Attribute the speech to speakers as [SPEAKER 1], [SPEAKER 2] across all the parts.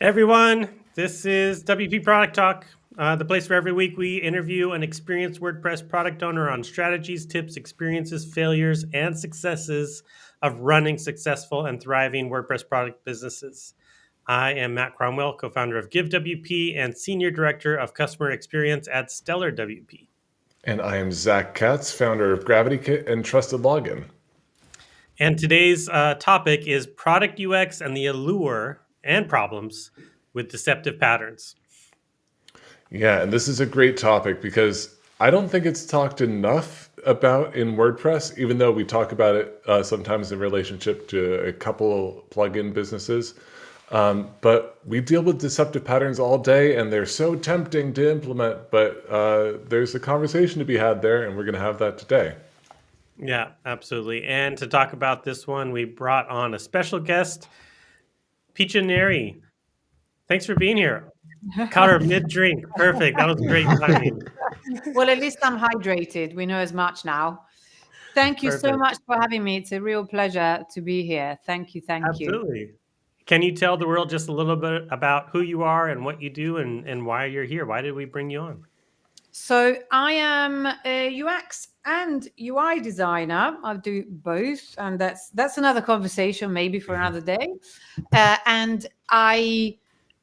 [SPEAKER 1] Everyone, this is WP Product Talk, the place where every week we interview an experienced WordPress product owner on strategies, tips, experiences, failures, and successes of running successful and thriving WordPress product businesses. I am Matt Cromwell, co-founder of GiveWP and Senior Director of Customer Experience at Stellar WP.
[SPEAKER 2] And I am Zack, Katz, founder of GravityKit and Trusted Login.
[SPEAKER 1] And today's topic is product UX and the allure and problems with deceptive patterns.
[SPEAKER 2] Yeah, and this is a great topic because I don't think it's talked enough about in WordPress, even though we talk about it sometimes in relationship to a couple plugin businesses. But we deal with deceptive patterns all day, and they're so tempting to implement, but there's a conversation to be had there, and we're going to have that today.
[SPEAKER 1] Yeah, absolutely. And to talk about this one, we brought on a special guest, Piccia Neri. Thanks for being here. Caught her mid-drink. Perfect. That was great timing.
[SPEAKER 3] Well, at least I'm hydrated. We know as much now. Thank you so much for having me. It's a real pleasure to be here. Thank you.
[SPEAKER 1] Absolutely. Can you tell the world just a little bit about who you are and what you do and why you're here? Why did we bring you on?
[SPEAKER 3] So I am a UX and UI designer. I do both, and that's another conversation maybe for another day. And I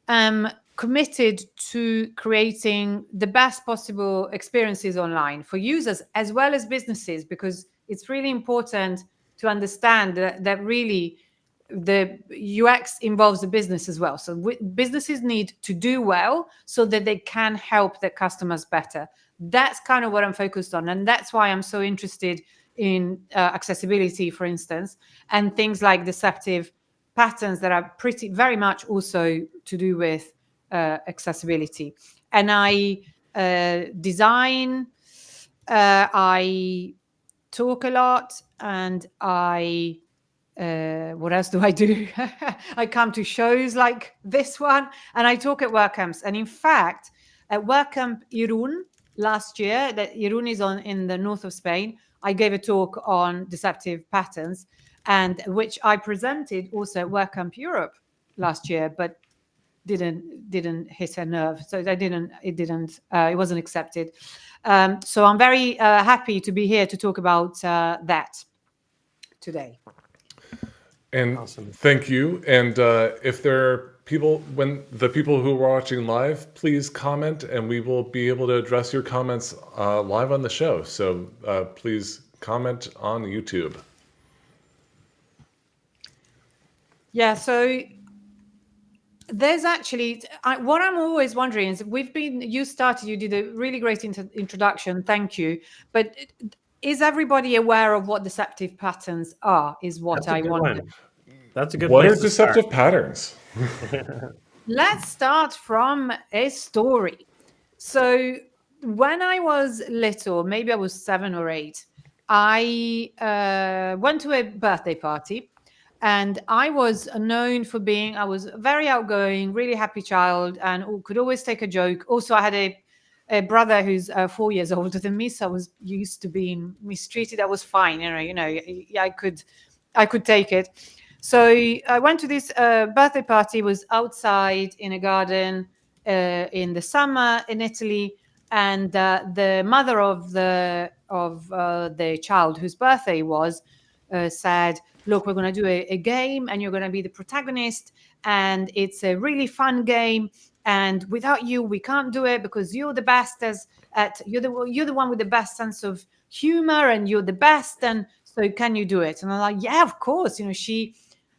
[SPEAKER 3] am committed to creating the best possible experiences online for users as well as businesses, because it's really important to understand that really the UX involves the business as well. So businesses need to do well so that they can help their customers better. That's kind of what I'm focused on. And that's why I'm so interested in accessibility, for instance, and things like deceptive patterns that are very much also to do with accessibility. And I design, I talk a lot, and what else do I do? I come to shows like this one, and I talk at WordCamps. And in fact, at WordCamp Irún last year, that Irún is in the north of Spain, I gave a talk on deceptive patterns, and which I presented also at WordCamp Europe last year, but didn't hit a nerve, so it wasn't accepted. So I'm very happy to be here to talk about that today.
[SPEAKER 2] And awesome. Thank you. And if there are people who are watching live, please comment, and we will be able to address your comments live on the show. So please comment on YouTube.
[SPEAKER 3] Yeah, so there's actually, what I'm always wondering is, you did a really great introduction, thank you. But is everybody aware of what deceptive patterns are, is what I wonder.
[SPEAKER 1] That's a good
[SPEAKER 2] What
[SPEAKER 1] place
[SPEAKER 2] are deceptive patterns?
[SPEAKER 3] Let's start from a story. So when I was little, maybe I was 7 or 8, I went to a birthday party. And I was known for I was a very outgoing, really happy child, and could always take a joke. Also, I had a brother who's 4 years older than me, so I was used to being mistreated. I was fine, I could take it. So I went to this birthday party. It was outside in a garden in the summer in Italy, and the mother of the child whose birthday was said, look, we're going to do a game, and you're going to be the protagonist, and it's a really fun game, and without you we can't do it, because you're the best you're the one with the best sense of humor, and you're the best, and so can you do it? And I'm like, yeah, of course.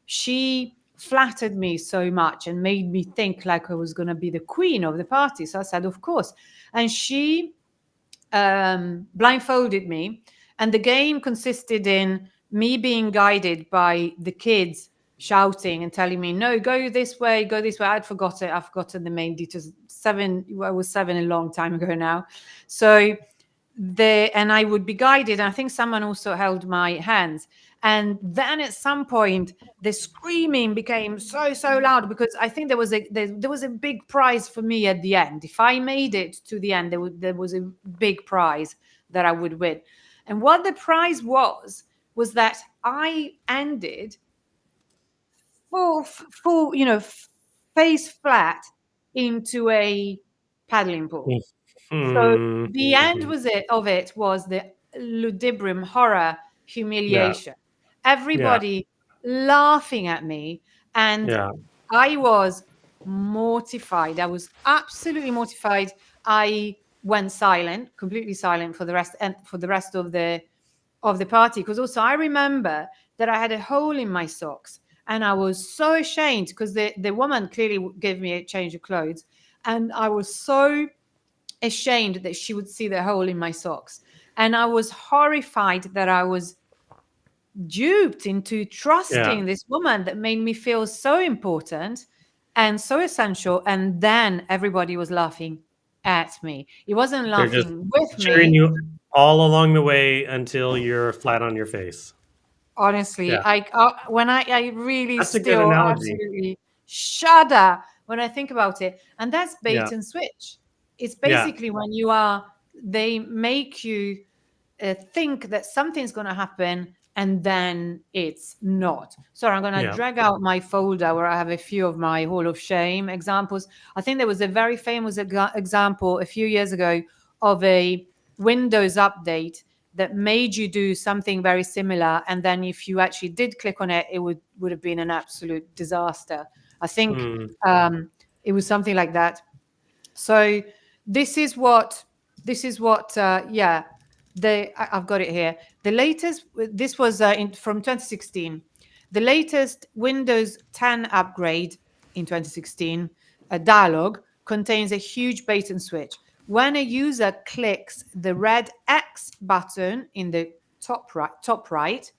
[SPEAKER 3] She flattered me so much and made me think like I was going to be the queen of the party. So I said, of course. And she blindfolded me, and the game consisted in me being guided by the kids shouting and telling me, no, go this way, go this way. I've forgotten the main details. I was 7 a long time ago now. So and I would be guided. And I think someone also held my hands. And then at some point, the screaming became so loud, because I think there was a big prize for me at the end. If I made it to the end, there was a big prize that I would win. And what the prize was that I ended full face flat into a paddling pool. So the end
[SPEAKER 1] Mhm.
[SPEAKER 3] of it was the ludibrium horror
[SPEAKER 1] Yeah.
[SPEAKER 3] humiliation.
[SPEAKER 1] Yeah.
[SPEAKER 3] Everybody laughing at me, and
[SPEAKER 1] Yeah.
[SPEAKER 3] I was mortified. I was absolutely mortified. I went silent, completely silent for the rest and for the rest of the party, because also I remember that I had a hole in my socks and I was so ashamed because the woman clearly gave me a change of clothes, and I was so ashamed that she would see the hole in my socks. And I was horrified that I was duped into
[SPEAKER 1] Yeah.
[SPEAKER 3] trusting this woman that made me feel so important and so essential. And then everybody was laughing at me. It wasn't
[SPEAKER 1] They're just
[SPEAKER 3] laughing with
[SPEAKER 1] cheering
[SPEAKER 3] me.
[SPEAKER 1] you all along the way until you're flat on your face.
[SPEAKER 3] Honestly,
[SPEAKER 1] Yeah.
[SPEAKER 3] I really
[SPEAKER 1] That's a good
[SPEAKER 3] still
[SPEAKER 1] analogy.
[SPEAKER 3] absolutely shudder when I think about it. And that's
[SPEAKER 1] Yeah.
[SPEAKER 3] bait and switch. It's
[SPEAKER 1] Yeah.
[SPEAKER 3] basically when they make you think that something's going to happen and then it's not. So I'm going to
[SPEAKER 1] Yeah.
[SPEAKER 3] drag out my folder where I have a few of my Hall of Shame examples. I think there was a very famous example a few years ago of a Windows update that made you do something very similar, and then if you actually did click on it, it would have been an absolute disaster. I think
[SPEAKER 1] Mm.
[SPEAKER 3] it was something like that. So this is what yeah, I've got it here. The latest, this was from 2016. The latest Windows 10 upgrade in 2016, a dialog contains a huge bait and switch. When a user clicks the red X button in the top right,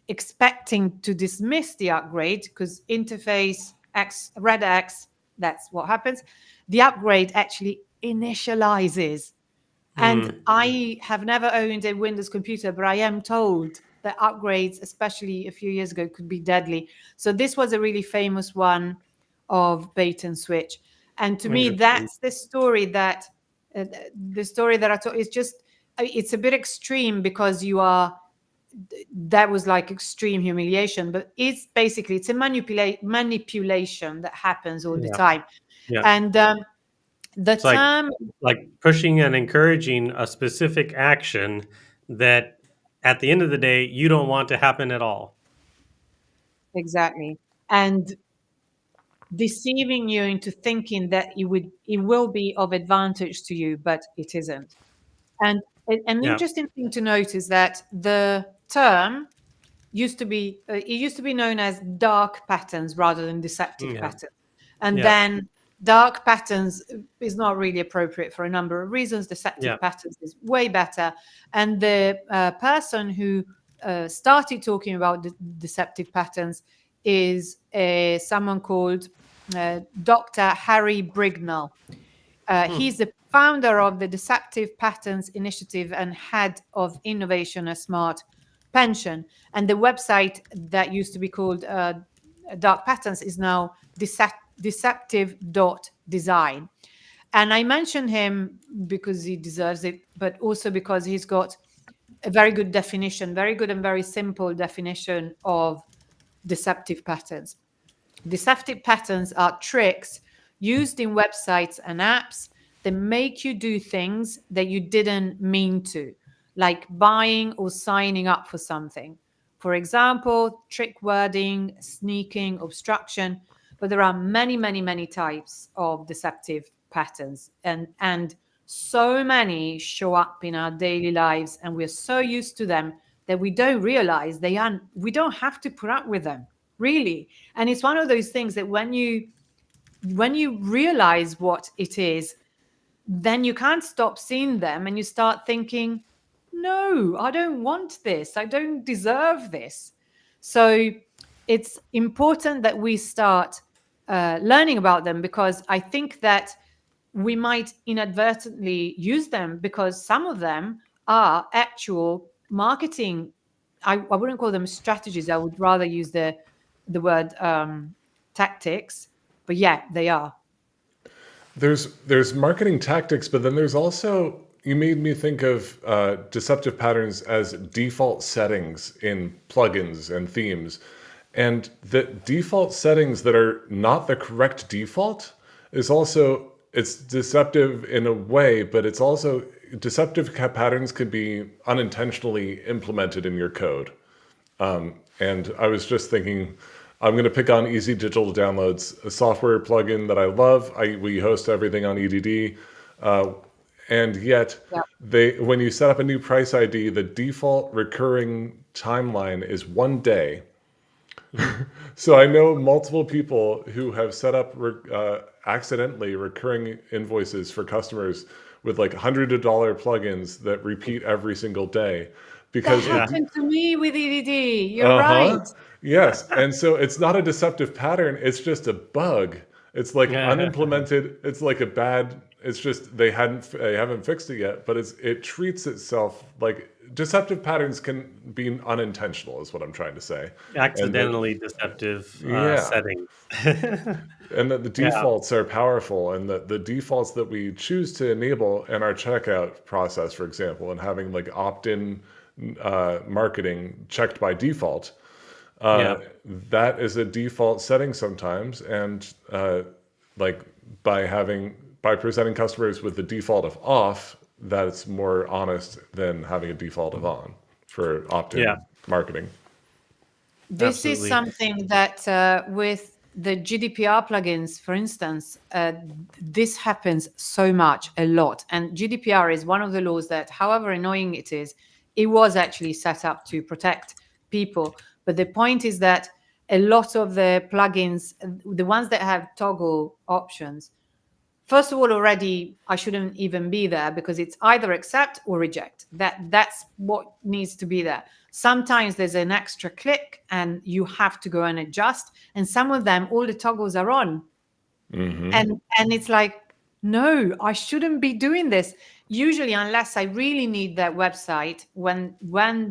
[SPEAKER 3] expecting to dismiss the upgrade because interface X, red X, that's what happens. The upgrade actually initializes. And
[SPEAKER 1] Mm.
[SPEAKER 3] I have never owned a Windows computer, but I am told that upgrades, especially a few years ago, could be deadly. So this was a really famous one of bait and switch. And to me,
[SPEAKER 1] Interesting.
[SPEAKER 3] that's uh, the story that I told. It's just it's a bit extreme because that was like extreme humiliation, but it's a manipulation that happens all the
[SPEAKER 1] Yeah.
[SPEAKER 3] time.
[SPEAKER 1] Yeah.
[SPEAKER 3] And the
[SPEAKER 1] It's
[SPEAKER 3] term
[SPEAKER 1] like pushing and encouraging a specific action that at the end of the day you don't want to happen at all.
[SPEAKER 3] exactly, and deceiving you into thinking that it will be of advantage to you, but it isn't. And an
[SPEAKER 1] Yeah.
[SPEAKER 3] interesting thing to note is that the term it used to be known as dark patterns rather than deceptive
[SPEAKER 1] Yeah.
[SPEAKER 3] patterns. And
[SPEAKER 1] Yeah.
[SPEAKER 3] then dark patterns is not really appropriate for a number of reasons.
[SPEAKER 1] Yeah.
[SPEAKER 3] Deceptive patterns is way better. And the person who started talking about the deceptive patterns is someone called Dr. Harry Brignall.
[SPEAKER 1] Hmm.
[SPEAKER 3] He's the founder of the Deceptive Patterns Initiative and head of innovation at Smart Pension. And the website that used to be called Dark Patterns is now deceptive.design. And I mention him because he deserves it, but also because he's got a very good definition, very good and very simple definition of deceptive patterns. Deceptive patterns are tricks used in websites and apps that make you do things that you didn't mean to, like buying or signing up for something. For example, trick wording, sneaking, obstruction. But there are many, many, many types of deceptive patterns, and so many show up in our daily lives, and we're so used to them that we don't realize we don't have to put up with them, really. And it's one of those things that when you realize what it is, then you can't stop seeing them and you start thinking, no, I don't want this, I don't deserve this. So it's important that we start learning about them, because I think that we might inadvertently use them, because some of them are actual marketing. I wouldn't call them strategies. I would rather use the word tactics. But yeah, they are.
[SPEAKER 2] There's marketing tactics, but then there's also, you made me think of deceptive patterns as default settings in plugins and themes. And the default settings that are not the correct default is also, it's deceptive in a way, but it's also, deceptive patterns could be unintentionally implemented in your code. And I was just thinking, I'm going to pick on Easy Digital Downloads, a software plugin that I love. We host everything on EDD. And yet, when you set up a new price ID, the default recurring timeline is 1 day. So I know multiple people who have set up accidentally recurring invoices for customers with like $100 plugins that repeat every single day because
[SPEAKER 3] That happened to me with EDD. You're right.
[SPEAKER 2] yes, and so it's not a deceptive pattern, it's just a bug. It's like unimplemented, it's like a bad, it's just they haven't fixed it yet, but it treats itself like deceptive patterns can be unintentional is what I'm trying to say.
[SPEAKER 1] Accidentally deceptive settings.
[SPEAKER 2] And that the defaults are powerful, and that the defaults that we choose to enable in our checkout process, for example, and having like opt-in marketing checked by default, that is a default setting sometimes. And like by presenting customers with the default of off, that's more honest than having a default of on for opt-in marketing.
[SPEAKER 3] This is something that with the GDPR plugins, for instance, this happens so much, a lot. And GDPR is one of the laws that, however annoying it is, it was actually set up to protect people. But the point is that a lot of the plugins, the ones that have toggle options, first of all, already I shouldn't even be there because it's either accept or reject. That's what needs to be there. Sometimes there's an extra click and you have to go and adjust. And some of them, all the toggles are on. And it's like, no, I shouldn't be doing this. Usually, unless I really need that website, when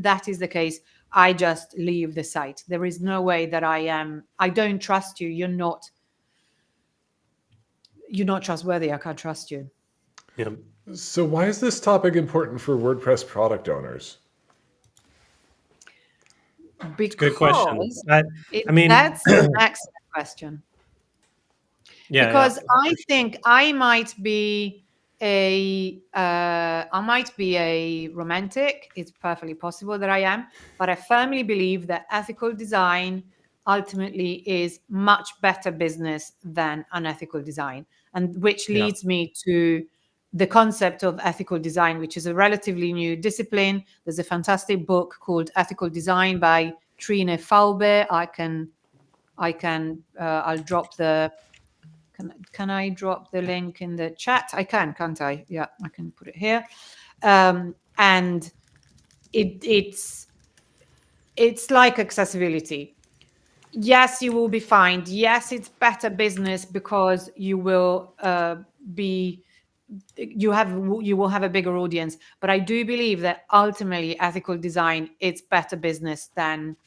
[SPEAKER 3] that is the case, I just leave the site. There is no way that I don't trust you. You're not trustworthy. I can't trust you.
[SPEAKER 1] Yeah.
[SPEAKER 2] So why is this topic important for WordPress product owners?
[SPEAKER 3] Because
[SPEAKER 1] good question.
[SPEAKER 3] that's an excellent question.
[SPEAKER 1] Yeah,
[SPEAKER 3] because I think I might be a romantic. It's perfectly possible that I am, but I firmly believe that ethical design ultimately is much better business than unethical design, and which leads me to the concept of ethical design, which is a relatively new discipline. There's a fantastic book called Ethical Design by Trine Faube. I'll drop the. Can I drop the link in the chat? I can, can't I? Yeah, I can put it here. And it's like accessibility. Yes, you will be fined. Yes, it's better business because you will you will have a bigger audience. But I do believe that ultimately ethical design, it's better business than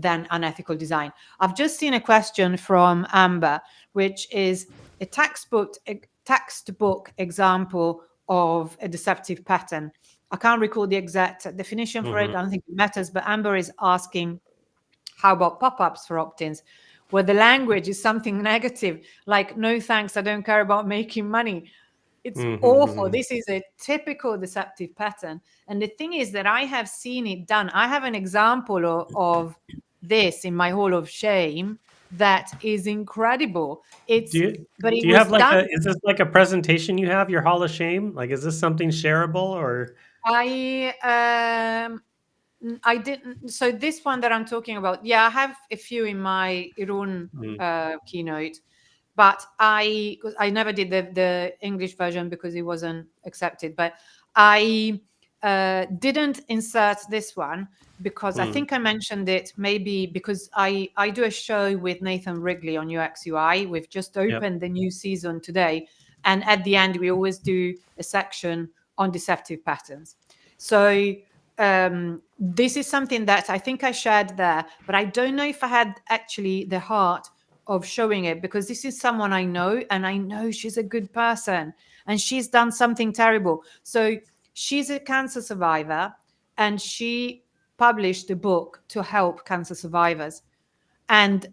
[SPEAKER 3] unethical design. I've just seen a question from Amber, which is a textbook example of a deceptive pattern. I can't recall the exact definition for it. I don't think it matters, but Amber is asking, how about pop-ups for opt-ins, where the language is something negative, like, no thanks, I don't care about making money. It's awful. This is a typical deceptive pattern. And the thing is that I have seen it done. I have an example of this in my Hall of Shame that is incredible. Is this
[SPEAKER 1] like a presentation you have, your Hall of Shame? Like, is this something shareable or?
[SPEAKER 3] I didn't. So this one that I'm talking about, I have a few in my Irun keynote, but I never did the English version because it wasn't accepted. But I didn't insert this one because I think I mentioned it maybe because I do a show with Nathan Wrigley on UX UI. We've just opened the new season today. And at the end, we always do a section on deceptive patterns. So this is something that I think I shared there, but I don't know if I had actually the heart of showing it because this is someone I know, and I know she's a good person and she's done something terrible. So she's a cancer survivor and she published a book to help cancer survivors. And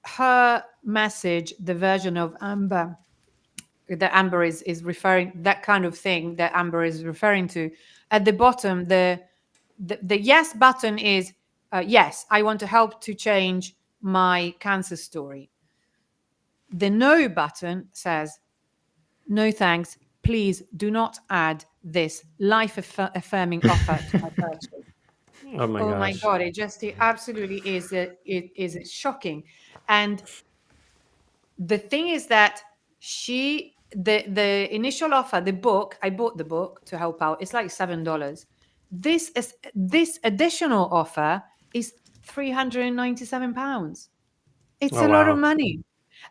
[SPEAKER 3] her message, the version of Amber, that Amber is referring, that kind of thing that Amber is referring to, at the bottom, the yes button is yes, I want to help to change my cancer story. The no button says, no thanks, please do not add this life affirming offer to my purchase.
[SPEAKER 1] Oh my
[SPEAKER 3] Oh my
[SPEAKER 1] gosh.
[SPEAKER 3] God, it absolutely is, it is shocking. And the thing is that the initial offer, the book, I bought the book to help out, it's like $7. This additional offer is £397. It's
[SPEAKER 1] Oh
[SPEAKER 3] a lot of
[SPEAKER 1] wow.
[SPEAKER 3] money.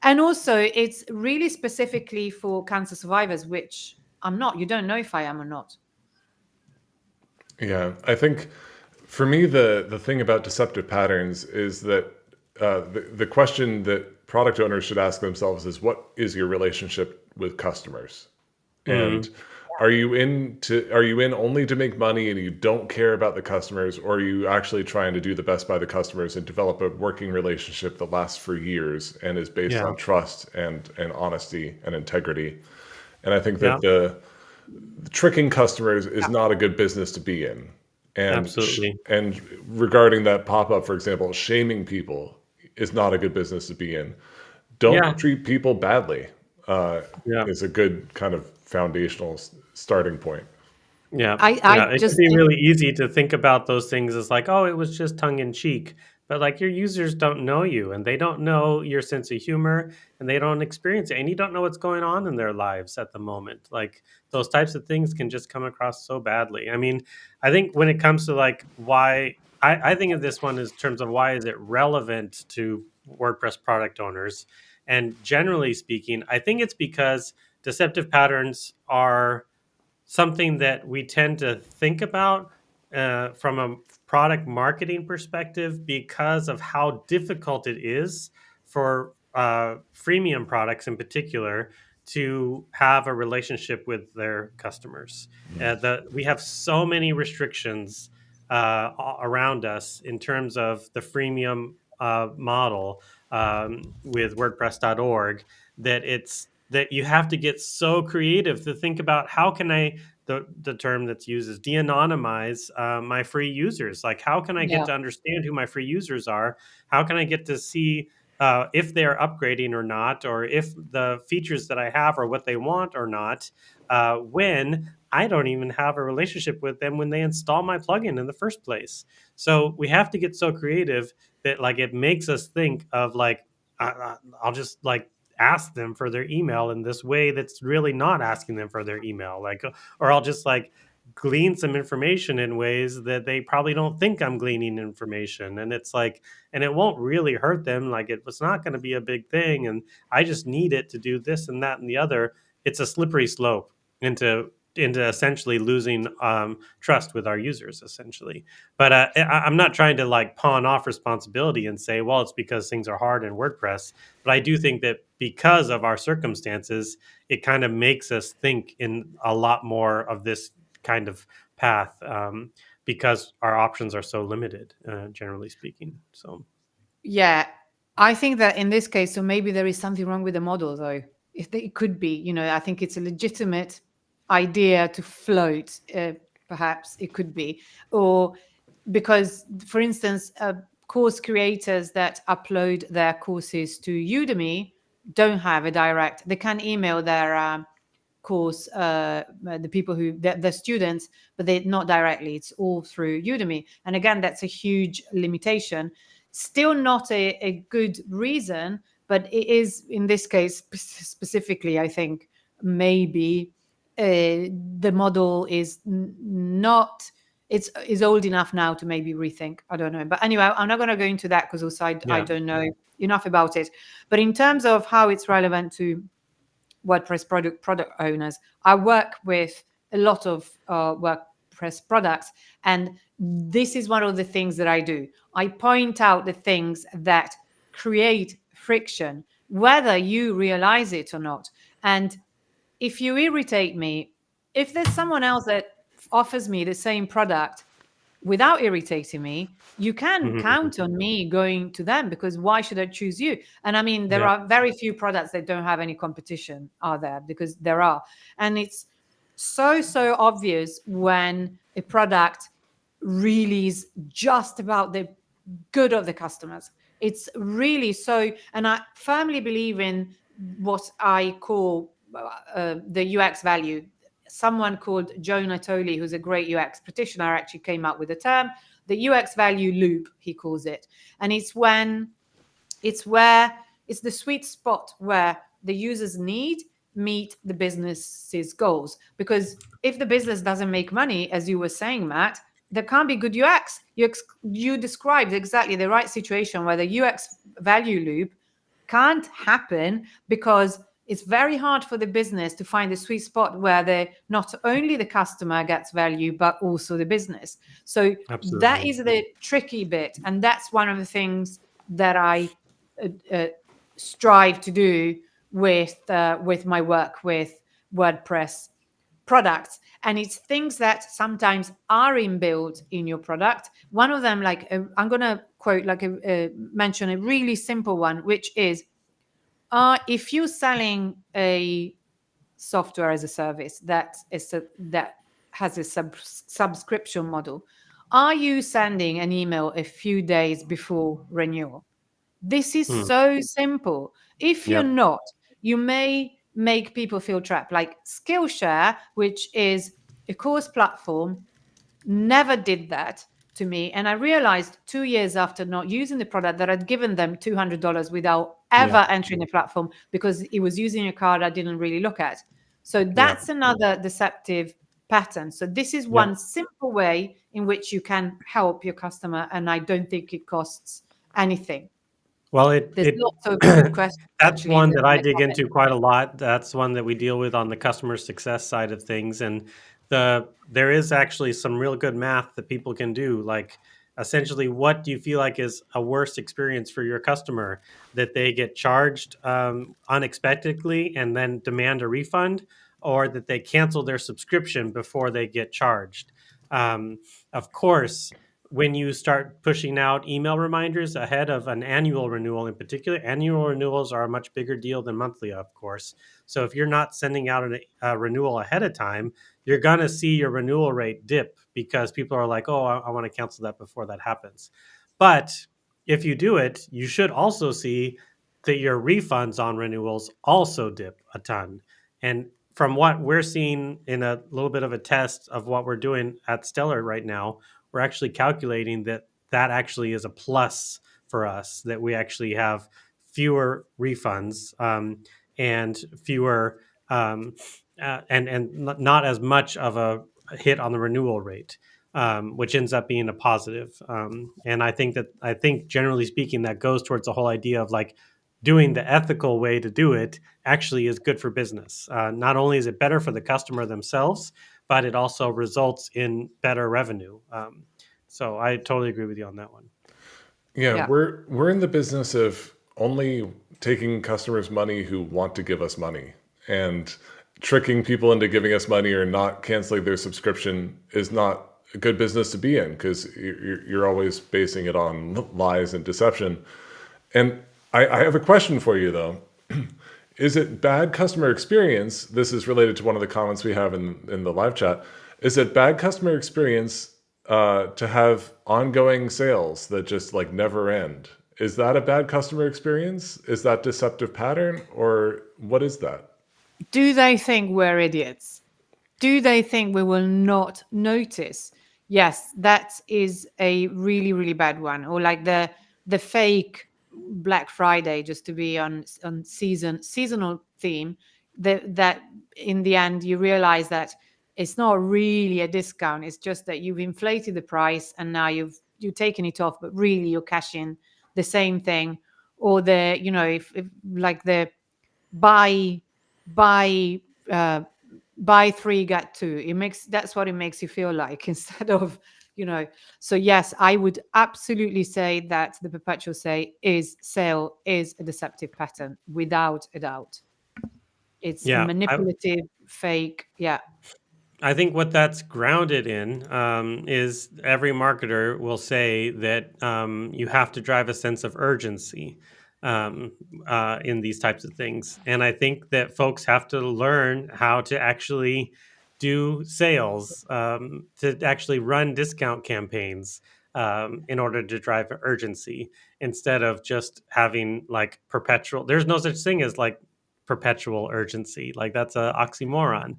[SPEAKER 3] And also it's really specifically for cancer survivors, which I'm not. You don't know if I am or not.
[SPEAKER 2] Yeah, I think for me the thing about deceptive patterns is that the question that product owners should ask themselves is, what is your relationship with customers? And
[SPEAKER 1] Mm.
[SPEAKER 2] are you in only to make money and you don't care about the customers, or are you actually trying to do the best by the customers and develop a working relationship that lasts for years and is based
[SPEAKER 1] Yeah.
[SPEAKER 2] on trust and honesty and integrity? And I think
[SPEAKER 1] Yeah.
[SPEAKER 2] that the tricking customers is not a good business to be in.
[SPEAKER 1] Absolutely.
[SPEAKER 2] And regarding that pop-up, for example, shaming people is not a good business to be in. Don't
[SPEAKER 1] Yeah.
[SPEAKER 2] treat people badly
[SPEAKER 1] Yeah.
[SPEAKER 2] is a good kind of foundational starting point.
[SPEAKER 1] Yeah,
[SPEAKER 3] I
[SPEAKER 1] yeah, it can
[SPEAKER 3] just
[SPEAKER 1] be
[SPEAKER 3] think,
[SPEAKER 1] really easy to think about those things as like, "Oh, it was just tongue in cheek." But, like, your users don't know you, and they don't know your sense of humor, and they don't experience it, and you don't know what's going on in their lives at the moment. Like, those types of things can just come across so badly. I mean, I think when it comes to, like, why I think of this one as terms of why is it relevant to WordPress product owners, and generally speaking, I think it's because deceptive patterns are something that we tend to think about from a product marketing perspective because of how difficult it is for freemium products in particular to have a relationship with their customers. We have so many restrictions around us in terms of the freemium model with WordPress.org that you have to get so creative to think about how can I the term that's used is de-anonymize my free users. Like, how can I get
[SPEAKER 3] yeah,
[SPEAKER 1] to understand who my free users are? How can I get to see if they're upgrading or not, or if the features that I have are what they want or not, when I don't even have a relationship with them when they install my plugin in the first place. So we have to get so creative that like it makes us think of like I'll just like ask them for their email in this way that's really not asking them for their email, like, or I'll just like glean some information in ways that they probably don't think I'm gleaning information, and it's like, and it won't really hurt them, like it's not going to be a big thing, and I just need it to do this and that and the other. It's a slippery slope into essentially losing trust with our users essentially. But I'm not trying to like pawn off responsibility and say, well, it's because things are hard in WordPress. But I do think that because of our circumstances, it kind of makes us think in a lot more of this kind of path because our options are so limited, generally speaking. So,
[SPEAKER 3] yeah. I think that in this case, so maybe there is something wrong with the model, though. If they, it could be, I think it's a legitimate idea to float. Perhaps it could be, or because, for instance, course creators that upload their courses to Udemy don't have a direct. They can email their course, the people who the students, but they not directly. It's all through Udemy, and again, that's a huge limitation. Still not a good reason, but it is in this case specifically. I think maybe the model is not. It's is old enough now to maybe rethink. I don't know, but anyway, I'm not going to go into that because also I
[SPEAKER 1] yeah,
[SPEAKER 3] don't know enough about it. But in terms of how it's relevant to WordPress product owners. I work with a lot of WordPress products, and this is one of the things that I do. I point out the things that create friction, whether you realize it or not. And if you irritate me, if there's someone else that offers me the same product without irritating me, you can
[SPEAKER 1] Mhm.
[SPEAKER 3] count on me going to them, because why should I choose you? And I mean, there
[SPEAKER 1] Yep.
[SPEAKER 3] are very few products that don't have any competition, are there? Because there are. And it's so obvious when a product really is just about the good of the customers. It's really so, and I firmly believe in what I call the UX value. Someone called Joe Natoli, who's a great UX practitioner, actually came up with the term, the UX value loop, he calls it. And it's when it's where it's the sweet spot where the user's need meet the business's goals. Because if the business doesn't make money, as you were saying, Matt, there can't be good UX. You described exactly the right situation where the UX value loop can't happen, because it's very hard for the business to find the sweet spot where not only the customer gets value, but also the business. So that
[SPEAKER 1] Absolutely.
[SPEAKER 3] is the tricky bit. And that's one of the things that I uh, strive to do with my work with WordPress products. And it's things that sometimes are inbuilt in your product. One of them, like I'm going to quote, mention a really simple one, which is if you're selling a software as a service that has a subscription model, are you sending an email a few days before renewal? This is
[SPEAKER 1] Hmm.
[SPEAKER 3] so simple. If you're
[SPEAKER 1] Yep.
[SPEAKER 3] not, you may make people feel trapped. Like Skillshare, which is a course platform, never did that to me. And I realized 2 years after not using the product that I'd given them $200 without
[SPEAKER 1] Yep.
[SPEAKER 3] ever entering the platform, because it was using a card I didn't really look at. So
[SPEAKER 1] Yep.
[SPEAKER 3] that's another deceptive pattern. So this is
[SPEAKER 1] Yep.
[SPEAKER 3] one simple way in which you can help your customer. And I don't think it costs anything.
[SPEAKER 1] Well, it
[SPEAKER 3] There's
[SPEAKER 1] it
[SPEAKER 3] lots of good questions
[SPEAKER 1] that's
[SPEAKER 3] actually in
[SPEAKER 1] one
[SPEAKER 3] the,
[SPEAKER 1] that
[SPEAKER 3] in
[SPEAKER 1] I
[SPEAKER 3] the
[SPEAKER 1] dig
[SPEAKER 3] comment.
[SPEAKER 1] into quite a lot. That's one that we deal with on the customer success side of things, and there is actually some real good math that people can do. Like, essentially, what do you feel like is a worse experience for your customer? That they get charged unexpectedly and then demand a refund, or that they cancel their subscription before they get charged? Of course, when you start pushing out email reminders ahead of an annual renewal in particular, annual renewals are a much bigger deal than monthly, of course. So if you're not sending out a renewal ahead of time, you're going to see your renewal rate dip because people are like, oh, I want to cancel that before that happens. But if you do it, you should also see that your refunds on renewals also dip a ton. And from what we're seeing in a little bit of a test of what we're doing at Stellar right now, we're actually calculating that that actually is a plus for us, that we actually have fewer refunds and fewer and not as much of a hit on the renewal rate, which ends up being a positive. And I think generally speaking, that goes towards the whole idea of like doing the ethical way to do it actually is good for business. Not only is it better for the customer themselves, but it also results in better revenue. So I totally agree with you on that one.
[SPEAKER 2] Yeah,
[SPEAKER 3] Yeah.
[SPEAKER 2] we're in the business of only taking customers' money who want to give us money, and tricking people into giving us money or not canceling their subscription is not a good business to be in, because you're always basing it on lies and deception. And I have a question for you though. Is it bad customer experience? This is related to one of the comments we have in the live chat. Is it bad customer experience to have ongoing sales that just like never end? Is that a bad customer experience? Is that deceptive pattern, or what is that?
[SPEAKER 3] Do they think we're idiots? Do they think we will not notice? Yes, that is a really, really bad one. Or like the fake Black Friday, just to be on seasonal theme. That in the end you realize that it's not really a discount. It's just that you've inflated the price and now you've taken it off, but really you're cashing the same thing. Or if like the buy buy uh, buy three get two, that's what it makes you feel like instead of you know so yes, I would absolutely say that the perpetual sale is a deceptive pattern without a doubt. It's a
[SPEAKER 1] Yeah,
[SPEAKER 3] manipulative fake. Yeah.
[SPEAKER 1] I think what that's grounded in is every marketer will say that you have to drive a sense of urgency um, in these types of things. And I think that folks have to learn how to actually do sales, to actually run discount campaigns in order to drive urgency instead of just having like perpetual. There's no such thing as like perpetual urgency. Like that's a oxymoron.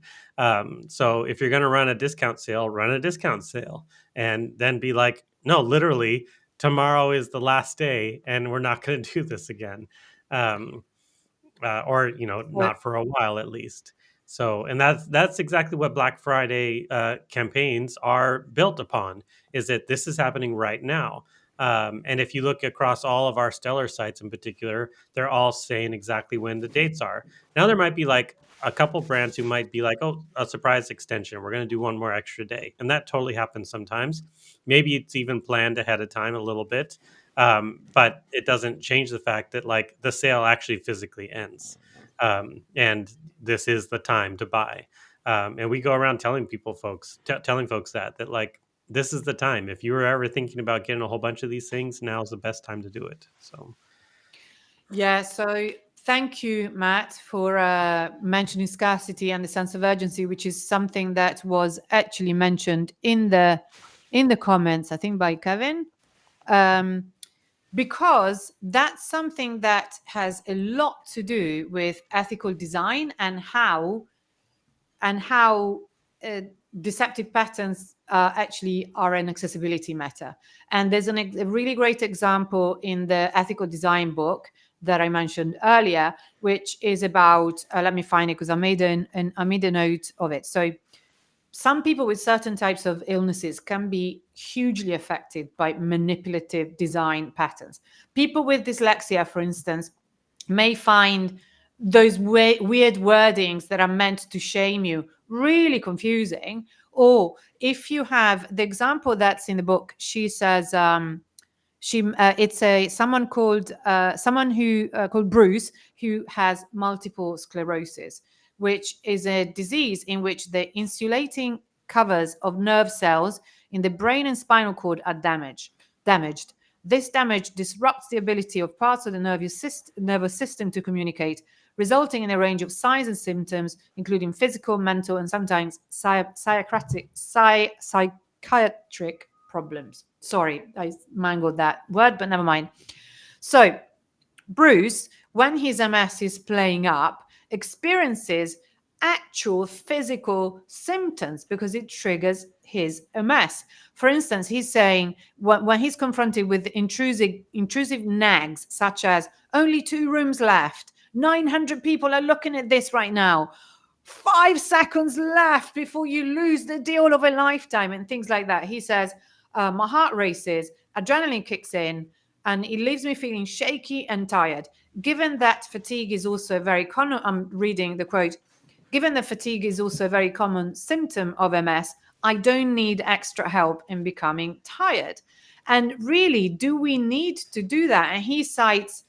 [SPEAKER 1] So if you're going to run a discount sale, and then be like, no, literally, tomorrow is the last day, and we're not going to do this again, um, or
[SPEAKER 3] Well,
[SPEAKER 1] not for a while at least. So, and that's exactly what Black Friday campaigns are built upon. Is that this is happening right now. And if you look across all of our stellar sites in particular, they're all saying exactly when the dates are. Now there might be like a couple brands who might be like, oh, a surprise extension. We're going to do one more extra day. And that totally happens sometimes. Maybe it's even planned ahead of time a little bit. But it doesn't change the fact that like the sale actually physically ends. And this is the time to buy. And we go around telling folks that like, this is the time. If you were ever thinking about getting a whole bunch of these things, now's the best time to do it. So
[SPEAKER 3] yeah, so thank you, Matt, for mentioning scarcity and the sense of urgency, which is something that was actually mentioned in the comments, I think by Kevin. Um, because that's something that has a lot to do with ethical design and how uh, deceptive patterns actually are an accessibility matter. And there's a really great example in the ethical design book that I mentioned earlier, which is about, let me find it because I made a note of it. So some people with certain types of illnesses can be hugely affected by manipulative design patterns. People with dyslexia, for instance, may find those weird wordings that are meant to shame you really confusing. Or if you have the example that's in the book, she says, it's a someone who called Bruce, who has multiple sclerosis, which is a disease in which the insulating covers of nerve cells in the brain and spinal cord are damaged. This damage disrupts the ability of parts of the nervous system to communicate, resulting in a range of signs and symptoms, including physical, mental, and sometimes psychiatric problems. Sorry, I mangled that word, but never mind. So, Bruce, when his MS is playing up, experiences actual physical symptoms because it triggers his MS. For instance, he's saying when he's confronted with intrusive nags, such as only 2 rooms left, 900 people are looking at this right now, 5 seconds left before you lose the deal of a lifetime, and things like that. He says, my heart races, adrenaline kicks in, and it leaves me feeling shaky and tired. Given that fatigue is also very common, I'm reading the quote, given that fatigue is also a very common symptom of MS, I don't need extra help in becoming tired. And really, do we need to do that? And he cites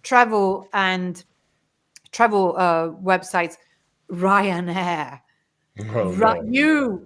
[SPEAKER 3] travel websites, Ryanair.
[SPEAKER 2] Oh no.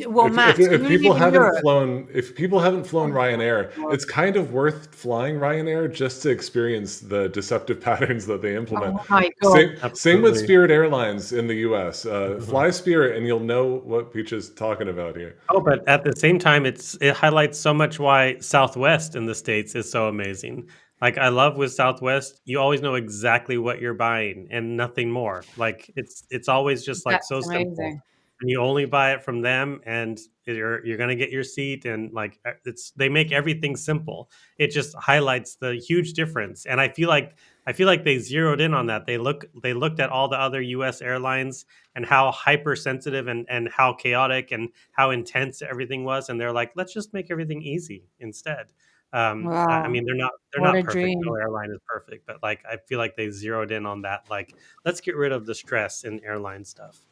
[SPEAKER 3] Well, Matt, you
[SPEAKER 2] If
[SPEAKER 3] live
[SPEAKER 2] people
[SPEAKER 3] in
[SPEAKER 2] haven't
[SPEAKER 3] Europe.
[SPEAKER 2] flown, if people haven't flown Ryanair,
[SPEAKER 3] Oh,
[SPEAKER 2] it's kind of worth flying Ryanair just to experience the deceptive patterns that they implement.
[SPEAKER 3] oh my God.
[SPEAKER 2] Same with
[SPEAKER 1] absolutely.
[SPEAKER 2] Spirit Airlines in the US. Fly Spirit, and you'll know what Peaches talking about here.
[SPEAKER 1] Oh, but at the same time, it highlights so much why Southwest in the States is so amazing. Like I love with Southwest, you always know exactly what you're buying and nothing more. Like it's always just like
[SPEAKER 3] That's
[SPEAKER 1] so simple.
[SPEAKER 3] amazing.
[SPEAKER 1] And you only buy it from them, and you're gonna get your seat, and like they make everything simple. It just highlights the huge difference. And I feel like they zeroed in on that. They looked at all the other US airlines and how hypersensitive and how chaotic and how intense everything was, and they're like, let's just make everything easy instead. I
[SPEAKER 3] Wow.
[SPEAKER 1] mean, they're
[SPEAKER 3] What
[SPEAKER 1] not
[SPEAKER 3] a
[SPEAKER 1] perfect.
[SPEAKER 3] dream.
[SPEAKER 1] No airline is perfect, but like I feel like they zeroed in on that. Like, let's get rid of the stress in airline stuff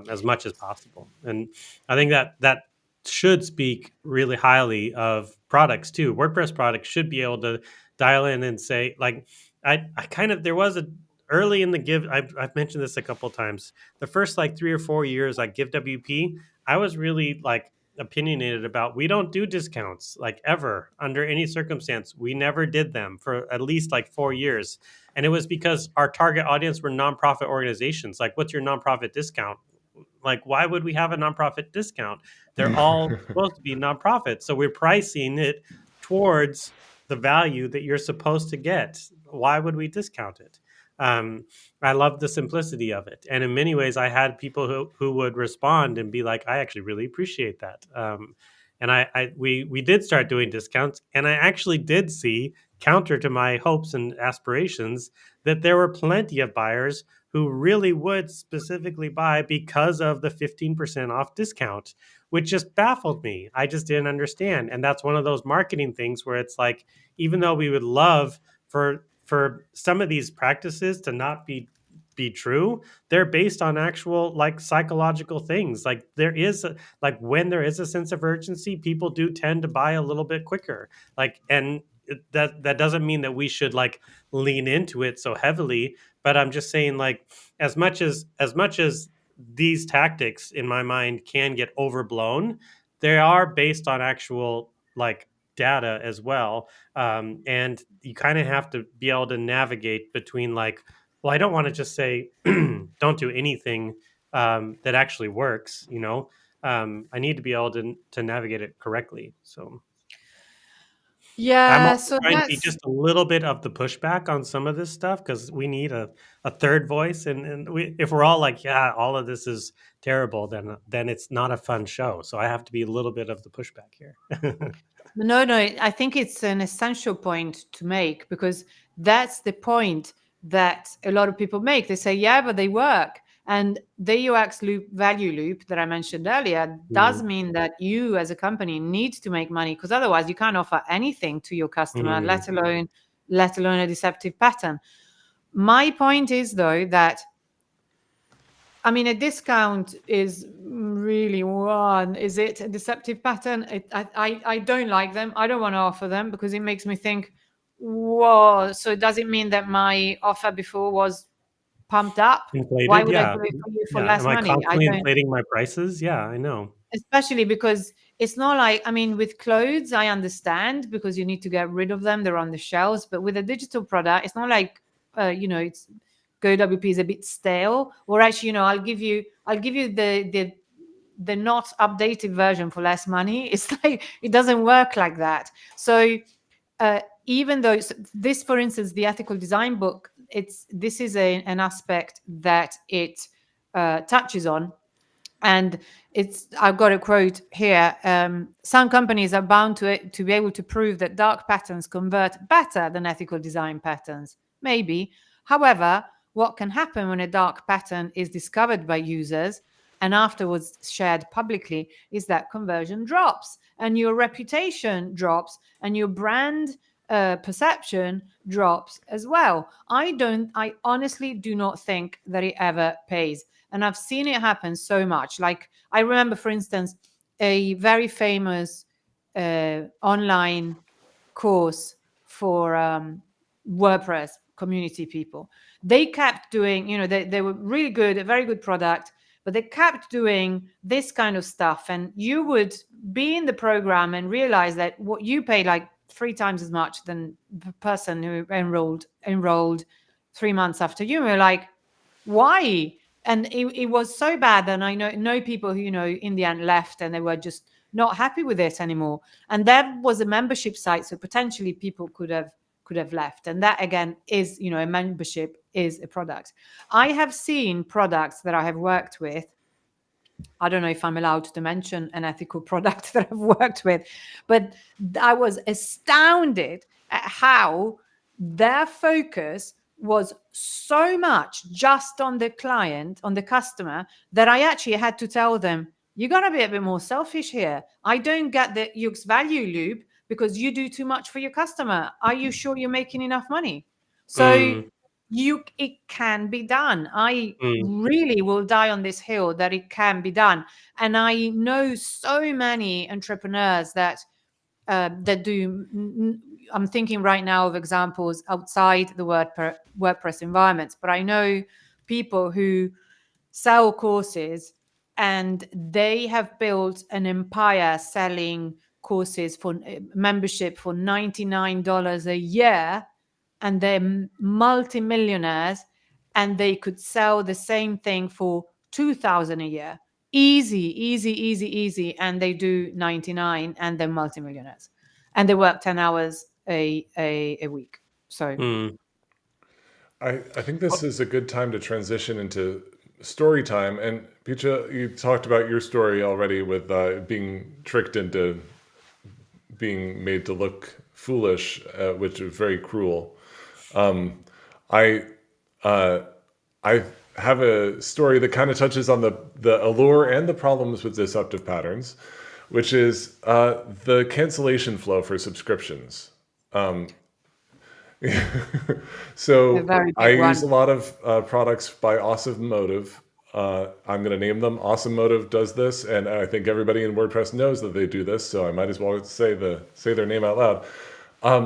[SPEAKER 1] as much as possible. And I think that should speak really highly of products too. WordPress products should be able to dial in and say, like, I kind of there was early in the give, I've mentioned this a couple of times. The first like 3 or 4 years I give WP, I was really like opinionated about we don't do discounts like ever under any circumstance. We never did them for at least like 4 years. And it was because our target audience were nonprofit organizations. Like, what's your nonprofit discount? Like, why would we have a nonprofit discount? They're all supposed to be nonprofit. So we're pricing it towards the value that you're supposed to get. Why would we discount it? Um, I love the simplicity of it. And in many ways, I had people who would respond and be like, I actually really appreciate that. And we did start doing discounts. And I actually did see, counter to my hopes and aspirations, that there were plenty of buyers who really would specifically buy because of the 15% off discount, which just baffled me. I just didn't understand. And that's one of those marketing things where it's like, even though we would love for some of these practices to not be true, they're based on actual like psychological things. Like there is like when there is a sense of urgency, people do tend to buy a little bit quicker. Like, and that doesn't mean that we should like lean into it so heavily, but I'm just saying, like, as much as these tactics in my mind can get overblown, they are based on actual like data as well. And you kind of have to be able to navigate between like, well, I don't want to just say don't do anything that actually works, you know. I need to be able to navigate it correctly. So I'm
[SPEAKER 3] Yeah,
[SPEAKER 1] also
[SPEAKER 3] so
[SPEAKER 1] trying to be
[SPEAKER 3] that's
[SPEAKER 1] just a little bit of the pushback on some of this stuff because we need a third voice, and if we're all like, yeah, all of this is terrible, then it's not a fun show. So I have to be a little bit of the pushback here.
[SPEAKER 3] no, no, I think it's an essential point to make, because that's the point that a lot of people make. They say, yeah, but they work. And the UX loop, value loop that I mentioned earlier does
[SPEAKER 1] Mm,
[SPEAKER 3] mean that you as a company need to make money, because otherwise you can't offer anything to your customer,
[SPEAKER 1] mm,
[SPEAKER 3] let alone a deceptive pattern. My point is, though, that I mean, a discount is really one. Is it a deceptive pattern? I don't like them. I don't want to offer them because it makes me think, whoa, so does it mean that my offer before was pumped up? Why
[SPEAKER 1] inflated,
[SPEAKER 3] would I
[SPEAKER 1] yeah,
[SPEAKER 3] do it for you for
[SPEAKER 1] yeah.
[SPEAKER 3] less
[SPEAKER 1] Am I
[SPEAKER 3] money? I
[SPEAKER 1] constantly
[SPEAKER 3] don't,
[SPEAKER 1] inflating my prices? Yeah, I know.
[SPEAKER 3] especially because it's not like, I mean, with clothes, I understand because you need to get rid of them. They're on the shelves. But with a digital product, it's not like, it's GoWP is a bit stale, or actually, I'll give you the not updated version for less money. It's like it doesn't work like that. So even though this, for instance, the ethical design book, this is an aspect that it touches on. And I've got a quote here. Some companies are bound to be able to prove that dark patterns convert better than ethical design patterns. Maybe. However, what can happen when a dark pattern is discovered by users and afterwards shared publicly is that conversion drops and your reputation drops and your brand perception drops as well. I honestly do not think that it ever pays. And I've seen it happen so much. Like, I remember, for instance, a very famous online course for WordPress community people. They kept doing, they were really good, a very good product, but they kept doing this kind of stuff. And you would be in the program and realize that what you pay like 3 times as much than the person who enrolled 3 months after you. And we're like, why? And it was so bad. And I know people who, in the end left and they were just not happy with it anymore. And that was a membership site. So potentially people could have left. And that again is, a membership is a product. I have seen products that I have worked with. I don't know if I'm allowed to mention an ethical product that I've worked with, but I was astounded at how their focus was so much just on the client, on the customer, that I actually had to tell them, you got to be a bit more selfish here. I don't get the UX value loop because you do too much for your customer. Are you sure you're making enough money? So
[SPEAKER 1] Mm,
[SPEAKER 3] it can be done. I
[SPEAKER 1] mm,
[SPEAKER 3] really will die on this hill that it can be done. And I know so many entrepreneurs that that do. I'm thinking right now of examples outside the WordPress environments, but I know people who sell courses and they have built an empire selling courses for membership for $99 a year, and they're multimillionaires, and they could sell the same thing for $2,000 a year. Easy, and they do 99 and they're multimillionaires, and they work 10 hours a week. So
[SPEAKER 2] I think this is a good time to transition into story time. And Piccia, you talked about your story already with being tricked into being made to look foolish, which is very cruel. I I have a story that kind of touches on the allure and the problems with deceptive patterns, which is the cancellation flow for subscriptions. So I use a lot of products by Automotive. I'm going to name them. Automotive does this, and I think everybody in WordPress knows that they do this, so I might as well say their name out loud.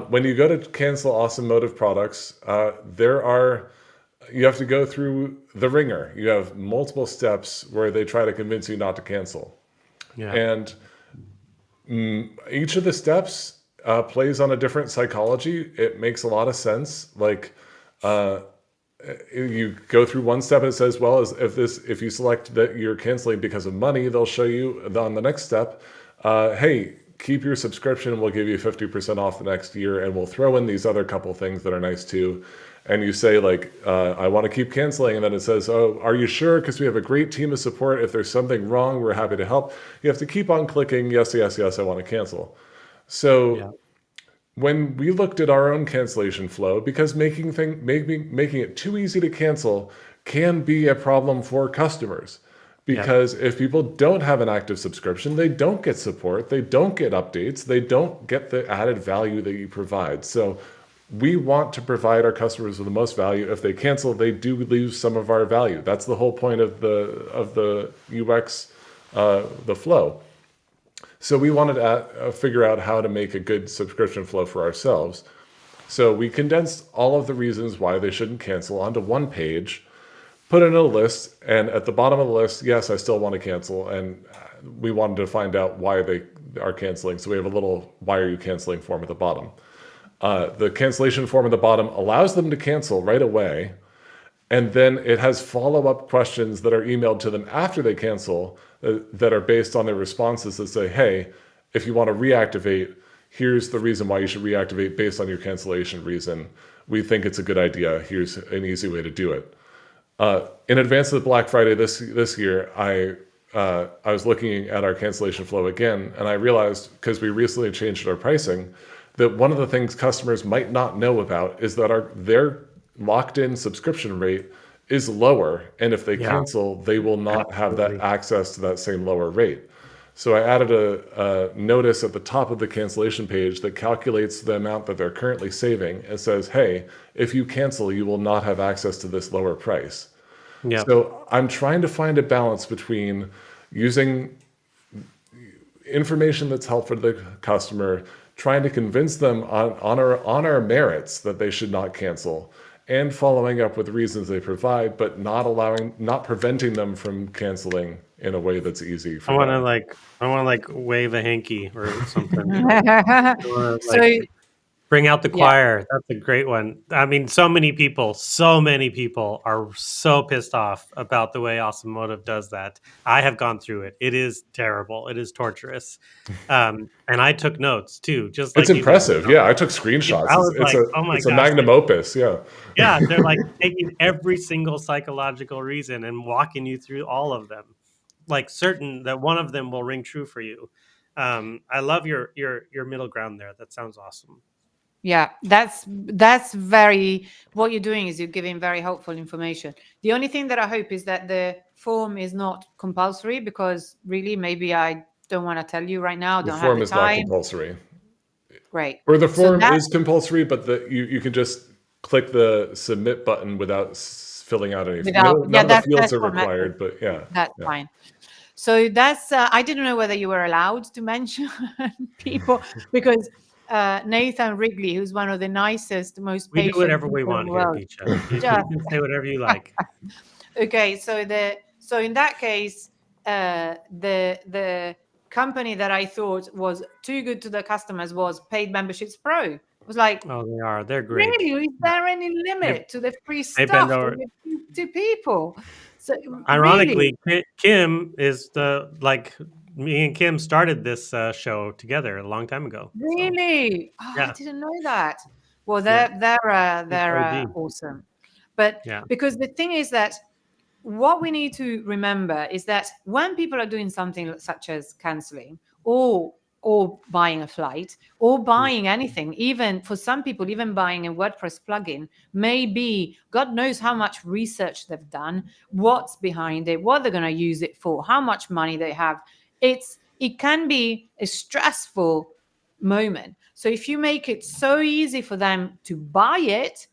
[SPEAKER 2] When you go to cancel Automotive products, you have to go through the ringer. You have multiple steps where they try to convince you not to cancel.
[SPEAKER 1] Yeah.
[SPEAKER 2] And each of the steps plays on a different psychology. It makes a lot of sense. Like you go through one step and it says, well, if you select that you're canceling because of money, they'll show you on the next step, hey, keep your subscription. We'll give you 50% off the next year, and we'll throw in these other couple things that are nice too. And you say like, I want to keep canceling. And then it says, oh, are you sure? Because we have a great team of support. If there's something wrong, we're happy to help. You have to keep on clicking, yes, I want to cancel. So when we looked at our own cancellation flow, because making it too easy to cancel can be a problem for customers. Because if people don't have an active subscription, they don't get support, they don't get updates, they don't get the added value that you provide. So we want to provide our customers with the most value. If they cancel, they do lose some of our value. That's the whole point of the UX, the flow. So we wanted to figure out how to make a good subscription flow for ourselves. So we condensed all of the reasons why they shouldn't cancel onto one page, put it in a list, and at the bottom of the list, yes, I still want to cancel. And we wanted to find out why they are canceling. So we have a little why are you canceling form at the bottom. The cancellation form at the bottom allows them to cancel right away. And then it has follow-up questions that are emailed to them after they cancel that are based on their responses that say, hey, if you want to reactivate, here's the reason why you should reactivate based on your cancellation reason. We think it's a good idea. Here's an easy way to do it. In advance of the Black Friday this year, I was looking at our cancellation flow again, and I realized, because we recently changed our pricing, that one of the things customers might not know about is that their locked-in subscription rate is lower, and if they cancel, they will not have that access to that same lower rate. So I added a notice at the top of the cancellation page that calculates the amount that they're currently saving and says, hey, if you cancel, you will not have access to this lower price. Yep. So I'm trying to find a balance between using information that's helpful to the customer, trying to convince them on our merits that they should not cancel, and following up with reasons they provide, but not preventing them from canceling in a way that's easy for them.
[SPEAKER 1] I want to wave a hanky or something. Bring out the choir. Yeah. That's a great one. I mean, so many people are so pissed off about the way Automotive does that. I have gone through it. It is terrible. It is torturous. And I took notes too. Just like
[SPEAKER 2] it's impressive. Yeah, I took screenshots. It's a magnum opus. Yeah.
[SPEAKER 1] Yeah, they're like taking every single psychological reason and walking you through all of them, like certain that one of them will ring true for you. I love your middle ground there. That sounds awesome.
[SPEAKER 3] Yeah, that's very, what you're doing is you're giving very helpful information. The only thing that I hope is that the form is not compulsory, because really maybe I don't want to tell you right now.
[SPEAKER 2] The form is not compulsory.
[SPEAKER 3] Great.
[SPEAKER 2] Or the form is compulsory, but you can just click the submit button without filling out any. None of the fields are required, but
[SPEAKER 3] that's fine. So that's I didn't know whether you were allowed to mention people, because Nathan Wrigley, who's one of the nicest, most
[SPEAKER 1] We do
[SPEAKER 3] patient
[SPEAKER 1] whatever we
[SPEAKER 3] people in
[SPEAKER 1] want
[SPEAKER 3] the
[SPEAKER 1] here,
[SPEAKER 3] world,
[SPEAKER 1] Piccia. You
[SPEAKER 3] just
[SPEAKER 1] can say whatever you like.
[SPEAKER 3] okay. So in that case, the company that I thought was too good to the customers was Paid Memberships Pro. It was like,
[SPEAKER 1] Oh, they are. They're great.
[SPEAKER 3] really, is there any
[SPEAKER 1] They,
[SPEAKER 3] limit to the free
[SPEAKER 1] they bend
[SPEAKER 3] stuff that
[SPEAKER 1] over.
[SPEAKER 3] you give to people? So really,
[SPEAKER 1] Ironically, Kim is me and Kim started this show together a long time ago. So
[SPEAKER 3] really, oh, I
[SPEAKER 1] yeah,
[SPEAKER 3] didn't know that. Well,
[SPEAKER 1] yeah, it's
[SPEAKER 3] they're
[SPEAKER 1] OG.
[SPEAKER 3] awesome. But
[SPEAKER 1] Yeah.
[SPEAKER 3] because the thing is that what we need to remember is that when people are doing something such as canceling or buying a flight or
[SPEAKER 1] Mm.
[SPEAKER 3] buying anything, even for some people, even buying a WordPress plugin, maybe God knows how much research they've done, what's behind it, what they're going to use it for, how much money they have. It can be a stressful moment. So if you make it so easy for them to buy it,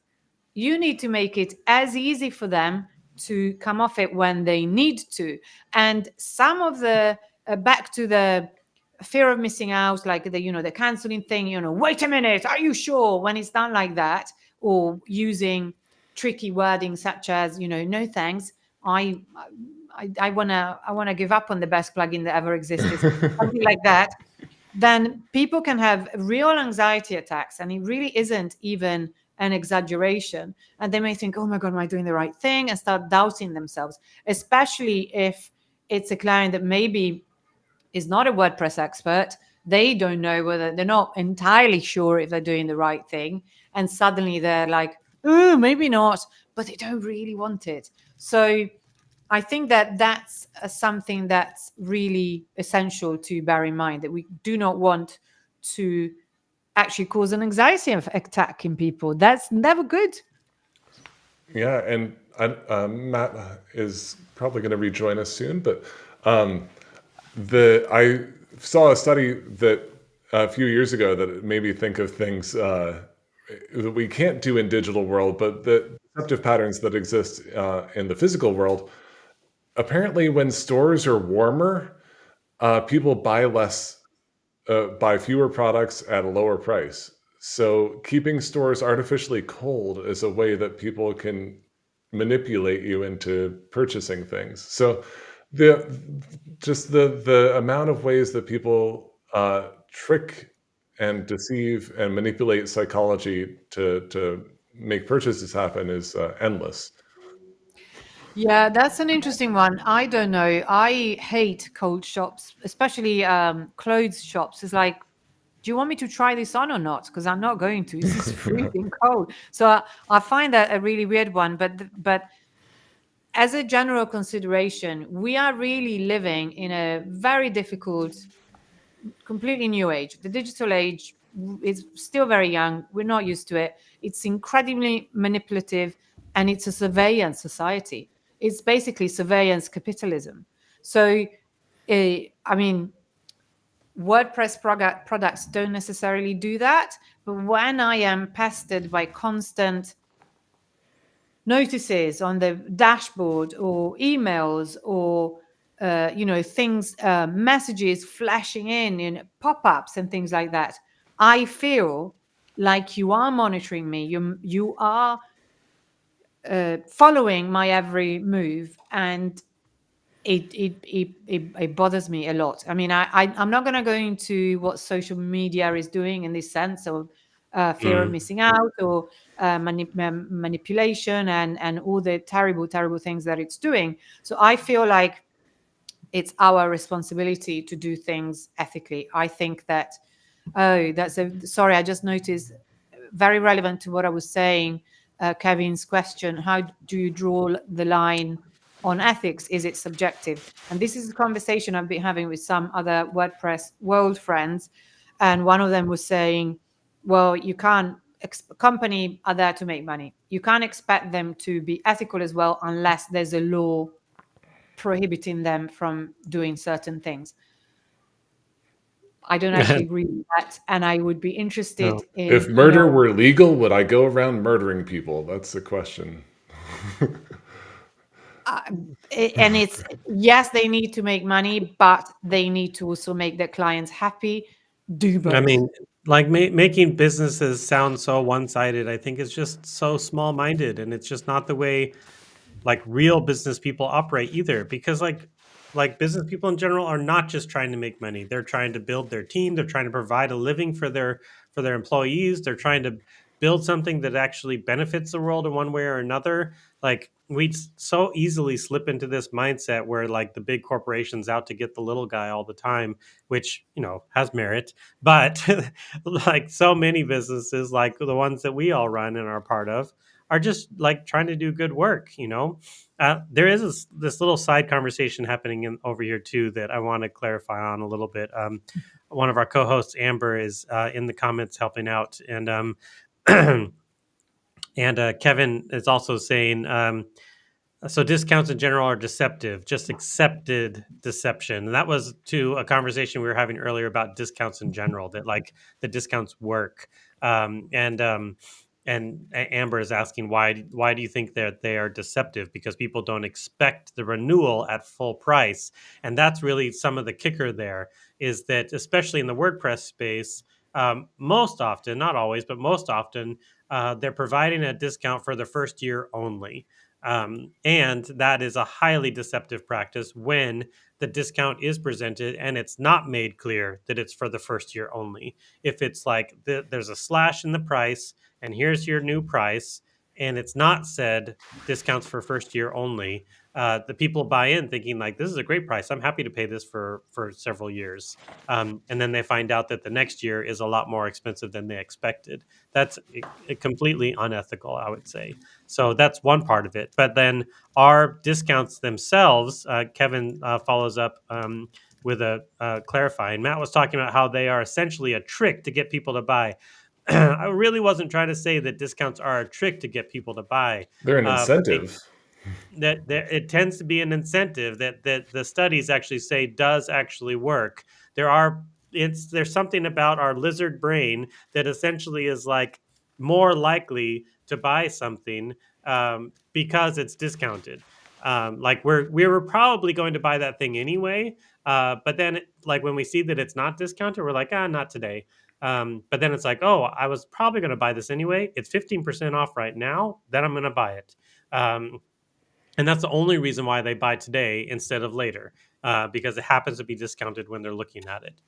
[SPEAKER 3] you need to make it as easy for them to come off it when they need to. And some of the back to the fear of missing out, like the canceling thing, wait a minute, are you sure, when it's done like that, or using tricky wording such as no thanks, I wanna give up on the best plugin that ever existed, something like that, then people can have real anxiety attacks, and it really isn't even an exaggeration. And they may think, oh my God, am I doing the right thing? And start doubting themselves, especially if it's a client that maybe is not a WordPress expert. They don't know whether, they're not entirely sure if they're doing the right thing. And suddenly they're like, oh, maybe not, but they don't really want it. So I think that that's something that's really essential to bear in mind, that we do not want to actually cause an anxiety attack in people. That's never good.
[SPEAKER 2] Yeah, and Matt is probably going to rejoin us soon, but um, I saw a study that a few years ago that made me think of things that we can't do in digital world, but the deceptive patterns that exist in the physical world. Apparently, when stores are warmer, people buy fewer products at a lower price. So keeping stores artificially cold is a way that people can manipulate you into purchasing things. So the the amount of ways that people trick and deceive and manipulate psychology to make purchases happen is endless.
[SPEAKER 3] Yeah, that's an interesting one. I don't know. I hate cold shops, especially clothes shops. It's like, do you want me to try this on or not? Because I'm not going to. This is freezing cold. So I find that a really weird one. But as a general consideration, we are really living in a very difficult, completely new age. The digital age is still very young. We're not used to it. It's incredibly manipulative, and it's a surveillance society. It's basically surveillance capitalism. So, I mean, WordPress products don't necessarily do that. But when I am pestered by constant notices on the dashboard or emails or things, messages flashing in pop-ups and things like that, I feel like you are monitoring me, you are following my every move, and it bothers me a lot. I mean, I'm not going to go into what social media is doing in this sense of fear of
[SPEAKER 1] Mm.
[SPEAKER 3] missing out, or manipulation, and all the terrible things that it's doing. So I feel like it's our responsibility to do things ethically. I think that, oh, sorry, I just noticed, very relevant to what I was saying, Kevin's question, how do you draw the line on ethics? Is it subjective? And this is a conversation I've been having with some other WordPress world friends. And one of them was saying, well, you can't, company are there to make money. You can't expect them to be ethical as well unless there's a law prohibiting them from doing certain things. I don't actually agree with that. And I would be interested
[SPEAKER 1] No.
[SPEAKER 2] If
[SPEAKER 3] in,
[SPEAKER 2] murder were legal, would I go around murdering people? That's the question.
[SPEAKER 3] And it's, yes, they need to make money, but they need to also make their clients happy. Do
[SPEAKER 1] I
[SPEAKER 3] both.
[SPEAKER 1] mean, like making businesses sound so one-sided, I think is just so small-minded, and it's just not the way like real business people operate either, because like business people in general are not just trying to make money. They're trying to build their team, they're trying to provide a living for their employees, they're trying to build something that actually benefits the world in one way or another. Like we so easily slip into this mindset where like the big corporations out to get the little guy all the time, which has merit, but like so many businesses like the ones that we all run and are part of are just like trying to do good work. There is this little side conversation happening over here too that I want to clarify on a little bit. One of our co-hosts, Amber, is in the comments helping out, and and Kevin is also saying, so discounts in general are deceptive, just accepted deception. And that was to a conversation we were having earlier about discounts in general, that like the discounts work. And Amber is asking why do you think that they are deceptive? Because people don't expect the renewal at full price, and that's really some of the kicker. There is that, especially in the WordPress space, most often, not always, but most often, they're providing a discount for the first year only. And that is a highly deceptive practice when the discount is presented and it's not made clear that it's for the first year only. If it's like there's a slash in the price and here's your new price, and it's not said discounts for first year only, the people buy in thinking like, this is a great price, I'm happy to pay this for several years. And then they find out that the next year is a lot more expensive than they expected. That's completely unethical, I would say. So that's one part of it. But then our discounts themselves, Kevin follows up with a clarifying. Matt was talking about how they are essentially a trick to get people to buy. I really wasn't trying to say that discounts are a trick to get people to buy,
[SPEAKER 2] They're an
[SPEAKER 1] but
[SPEAKER 2] incentive.
[SPEAKER 1] that it tends to be an incentive that the studies actually say does actually work. There's something about our lizard brain that essentially is like more likely to buy something because it's discounted. Like we were probably going to buy that thing anyway, but then like when we see that it's not discounted, we're like, not today. But then it's like, oh, I was probably going to buy this anyway. It's 15% off right now. Then I'm going to buy it. And that's the only reason why they buy today instead of later, because it happens to be discounted when they're looking at it.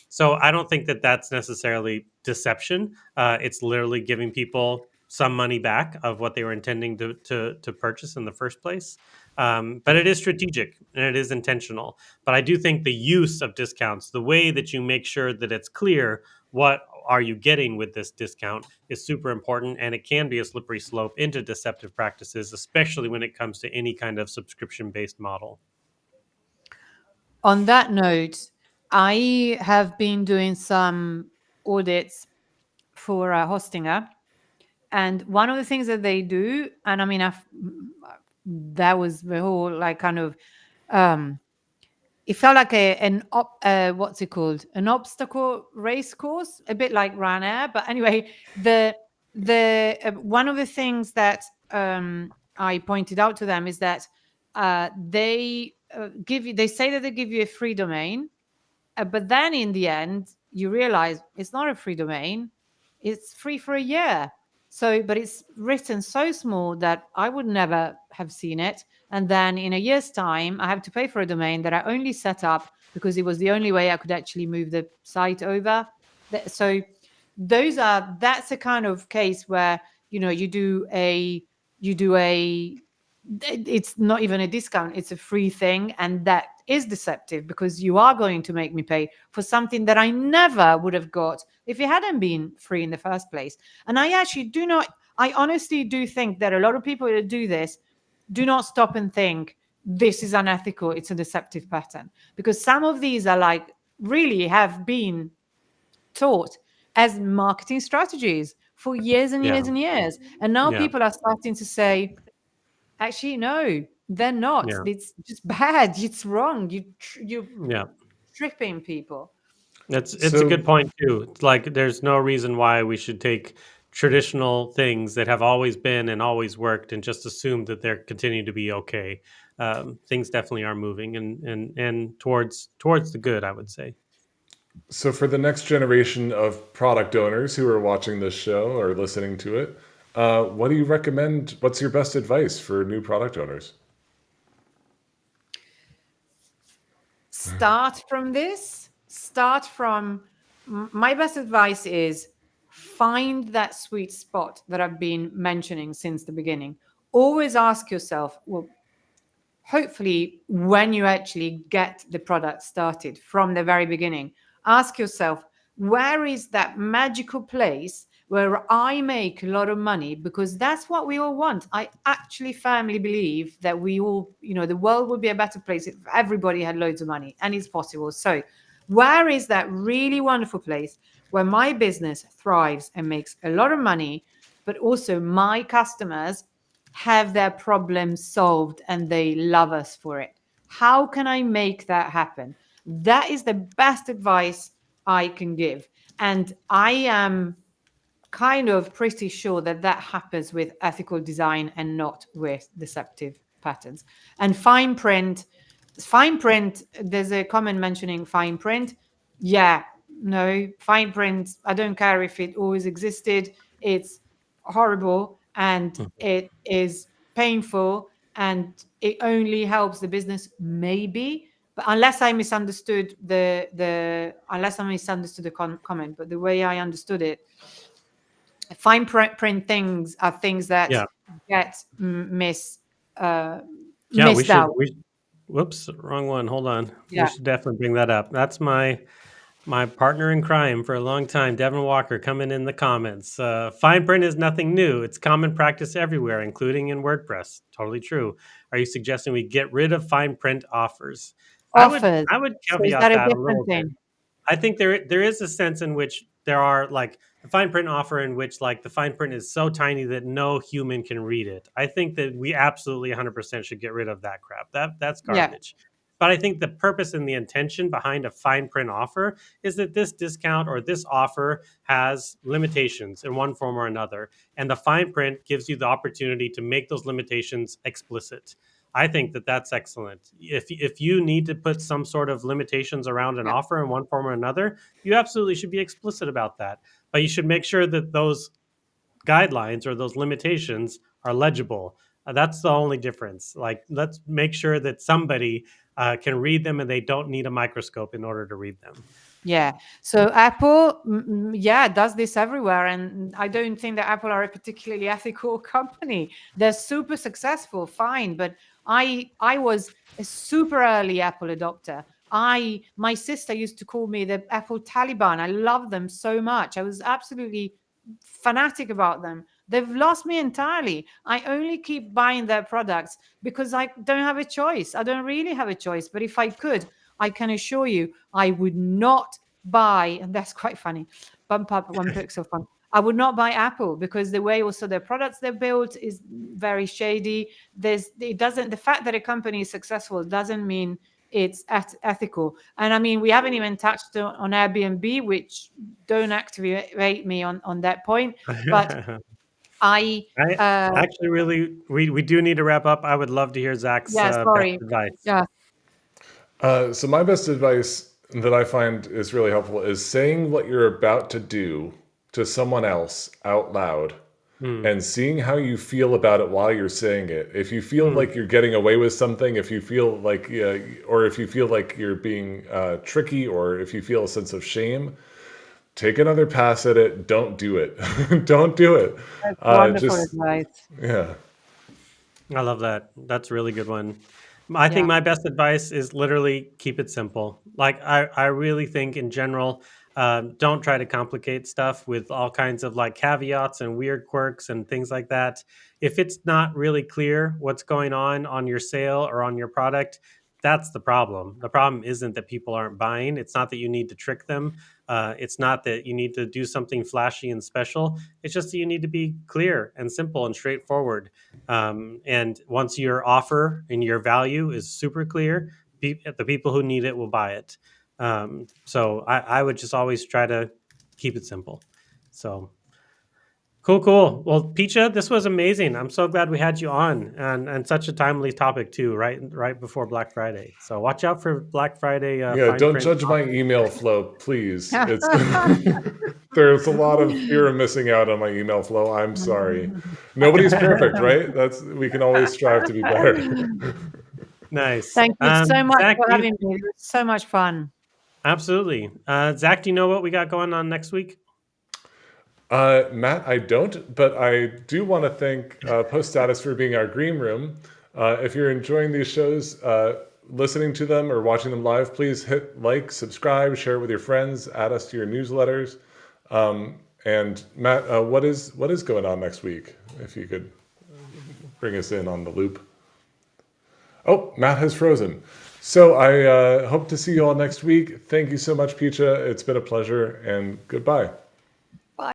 [SPEAKER 1] So I don't think that that's necessarily deception. It's literally giving people some money back of what they were intending to purchase in the first place. But it is strategic and it is intentional. But I do think the use of discounts, the way that you make sure that it's clear what are you getting with this discount, is super important, and it can be a slippery slope into deceptive practices, especially when it comes to any kind of subscription-based model.
[SPEAKER 3] On that note, I have been doing some audits for Hostinger, and one of the things that they do, and I mean, that was the whole like kind of, it felt like what's it called, an obstacle race course, a bit like Ryanair. But anyway, the one of the things that I pointed out to them is that they they say that they give you a free domain, but then in the end you realize it's not a free domain, it's free for a year. So but it's written so small that I would never have seen it, and then in a year's time I have to pay for a domain that I only set up because it was the only way I could actually move the site over. So that's a kind of case where you do a it's not even a discount, it's a free thing, and that is deceptive because you are going to make me pay for something that I never would have got if it hadn't been free in the first place. And I honestly do think that a lot of people that do this do not stop and think this is unethical, it's a deceptive pattern, because some of these are like really have been taught as marketing strategies for years and
[SPEAKER 1] Yeah,
[SPEAKER 3] years and years, and now
[SPEAKER 1] yeah,
[SPEAKER 3] people are starting to say, actually, no, they're not.
[SPEAKER 1] yeah,
[SPEAKER 3] It's just bad. It's wrong. You're
[SPEAKER 1] yeah.
[SPEAKER 3] tripping people.
[SPEAKER 1] It's a
[SPEAKER 2] So
[SPEAKER 1] good point too. It's like there's no reason why we should take traditional things that have always been and always worked and just assume that they're continuing to be okay. Things definitely are moving and towards the good, I would say.
[SPEAKER 2] So, for the next generation of product owners who are watching this show or listening to it, what do you recommend? What's your best advice for new product owners?
[SPEAKER 3] Start from this. My best advice is find that sweet spot that I've been mentioning since the beginning. Always ask yourself, well, hopefully, when you actually get the product started from the very beginning, ask yourself, where is that magical place where I make a lot of money? Because that's what we all want. I actually firmly believe that we all, the world would be a better place if everybody had loads of money, and it's possible. So, where is that really wonderful place where my business thrives and makes a lot of money, but also my customers have their problems solved and they love us for it? How can I make that happen? That is the best advice I can give. And I am kind of pretty sure that that happens with ethical design and not with deceptive patterns. And fine print, there's a comment mentioning fine print. Yeah, no, fine print, I don't care if it always existed. It's horrible and it is painful and it only helps the business maybe, but unless I misunderstood the comment, but the way I understood it, fine print things are things that
[SPEAKER 1] Yeah.
[SPEAKER 3] get
[SPEAKER 1] Yeah, we
[SPEAKER 3] missed
[SPEAKER 1] should.
[SPEAKER 3] out.
[SPEAKER 1] Whoops, wrong one. Hold on. We
[SPEAKER 3] Yeah.
[SPEAKER 1] should definitely bring that up. That's my partner in crime for a long time, Devin Walker, coming in the comments. Fine print is nothing new. It's common practice everywhere, including in WordPress. Totally true. Are you suggesting we get rid of fine print offers? I would
[SPEAKER 3] Offers.
[SPEAKER 1] I would
[SPEAKER 3] So is
[SPEAKER 1] caveat
[SPEAKER 3] that a
[SPEAKER 1] that a
[SPEAKER 3] different
[SPEAKER 1] little bit.
[SPEAKER 3] thing?
[SPEAKER 1] I think there is a sense in which there are like the fine print offer in which like the fine print is so tiny that no human can read it. I think that we absolutely 100% should get rid of that crap. That's
[SPEAKER 3] Yeah.
[SPEAKER 1] garbage. But I think the purpose and the intention behind a fine print offer is that this discount or this offer has limitations in one form or another, and the fine print gives you the opportunity to make those limitations explicit. I think that that's excellent. If you need to put some sort of limitations around an
[SPEAKER 3] Yeah.
[SPEAKER 1] offer in one form or another, you absolutely should be explicit about that. But you should make sure that those guidelines or those limitations are legible. That's the only difference. Like, let's make sure that somebody can read them and they don't need a microscope in order to read them.
[SPEAKER 3] Yeah. So Apple, yeah, does this everywhere. And I don't think that Apple are a particularly ethical company. They're super successful, fine. But I was a super early Apple adopter. My sister used to call me the Apple Taliban. I love them so much. I was absolutely fanatic about them. They've lost me entirely. I only keep buying their products because I don't have a choice. I don't really have a choice. But if I could, I can assure you, I would not buy, and that's quite funny. Bump up one pixel fun. I would not buy Apple because the way also their products they're built is very shady. The fact that a company is successful doesn't mean it's ethical. And I mean, we haven't even touched on Airbnb, which don't activate me on that point. But I,
[SPEAKER 1] I
[SPEAKER 3] uh,
[SPEAKER 1] actually really we do need to wrap up. I would love to hear Zach's
[SPEAKER 3] yeah,
[SPEAKER 1] best
[SPEAKER 3] sorry.
[SPEAKER 1] advice.
[SPEAKER 3] Yeah,
[SPEAKER 2] So my best advice that I find is really helpful is saying what you're about to do to someone else out loud
[SPEAKER 1] Hmm.
[SPEAKER 2] and seeing how you feel about it while you're saying it. If you feel
[SPEAKER 1] Hmm.
[SPEAKER 2] like you're getting away with something, if you feel like, or if you feel like you're being tricky, or if you feel a sense of shame, take another pass at it. Don't do it. Don't do it.
[SPEAKER 3] that's wonderful
[SPEAKER 2] Just,
[SPEAKER 3] advice.
[SPEAKER 2] yeah.
[SPEAKER 1] I love that. That's a really good one. I think
[SPEAKER 3] Yeah.
[SPEAKER 1] my best advice is literally keep it simple. Like I really think in general, don't try to complicate stuff with all kinds of like caveats and weird quirks and things like that. If it's not really clear what's going on your sale or on your product, that's the problem. The problem isn't that people aren't buying. It's not that you need to trick them. It's not that you need to do something flashy and special. It's just that you need to be clear and simple and straightforward. And once your offer and your value is super clear, the people who need it will buy it. So I would just always try to keep it simple. So Cool. Well, Piccia, this was amazing. I'm so glad we had you on, and such a timely topic too, right before Black Friday. So watch out for Black Friday
[SPEAKER 2] Yeah,
[SPEAKER 1] fine
[SPEAKER 2] don't
[SPEAKER 1] print.
[SPEAKER 2] judge my email flow, please. It's there's a lot of fear of missing out on my email flow. I'm sorry. Nobody's perfect, right? We can always strive to be better.
[SPEAKER 1] Nice.
[SPEAKER 3] Thank you so much
[SPEAKER 1] Zach,
[SPEAKER 3] for having me. It was so much fun.
[SPEAKER 1] absolutely. Zach, do you know what we got going on next week?
[SPEAKER 2] Matt, I don't, but I do want to thank Post Status for being our green room. If you're enjoying these shows, listening to them or watching them live, please hit like, subscribe, share it with your friends, add us to your newsletters. And Matt, what is going on next week? If you could bring us in on the loop. Oh, Matt has frozen. So I hope to see you all next week. Thank you so much, Piccia. It's been a pleasure, and goodbye.